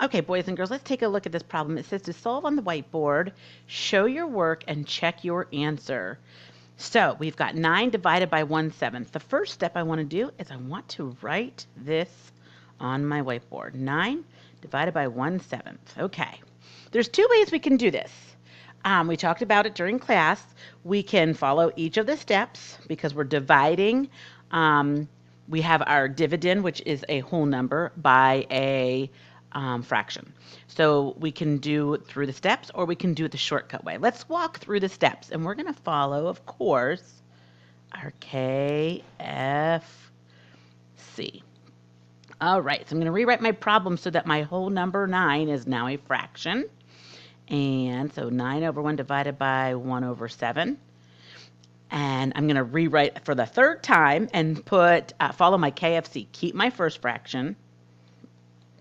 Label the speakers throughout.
Speaker 1: Okay, boys and girls, let's take a look at this problem. It says to solve on the whiteboard, show your work and check your answer. So we've got 9 divided by 1/7. The first step I want to do is I want to write this on my whiteboard. 9 divided by 1/7. Okay, there's 2 ways we can do this. We talked about it during class. We can follow each of the steps because we're dividing. We have our dividend, which is a whole number, by a fraction. So we can do it through the steps or we can do it the shortcut way. Let's walk through the steps and we're going to follow, of course, our KFC. All right, so I'm going to rewrite my problem so that my whole number 9 is now a fraction. And so 9 over 1 divided by 1/7. And I'm going to rewrite for the third time and put follow my KFC. Keep my first fraction,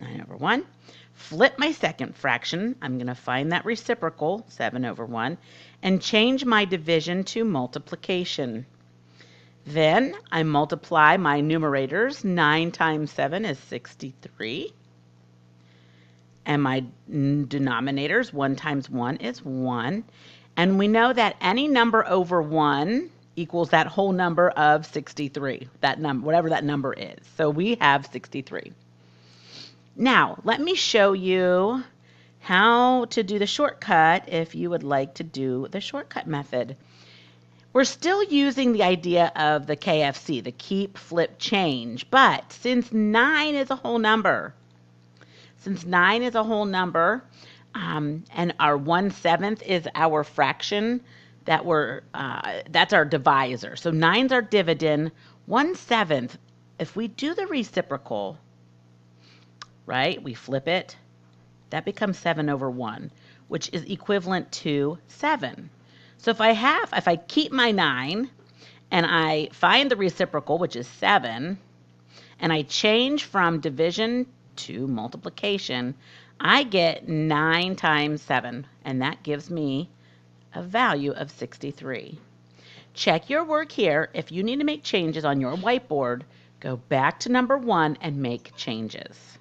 Speaker 1: 9 over 1. Flip my second fraction. I'm going to find that reciprocal, 7 over 1, and change my division to multiplication. Then I multiply my numerators. 9 times 7 is 63. And my denominators, 1 times 1 is 1. And we know that any number over 1 equals that whole number of 63, that number, whatever that number is. So we have 63. Now, let me show you how to do the shortcut if you would like to do the shortcut method. We're still using the idea of the KFC, the keep, flip, change, but since 9 is a whole number, and our 1/7 is our fraction, that's our divisor. So 9's our dividend. 1/7, if we do the reciprocal, right, we flip it, that becomes 7 over 1, which is equivalent to 7. So if I keep my 9 and I find the reciprocal, which is 7, and I change from division to multiplication, I get 9 times 7, and that gives me a value of 63. Check your work here. If you need to make changes on your whiteboard, go back to number 1 and make changes.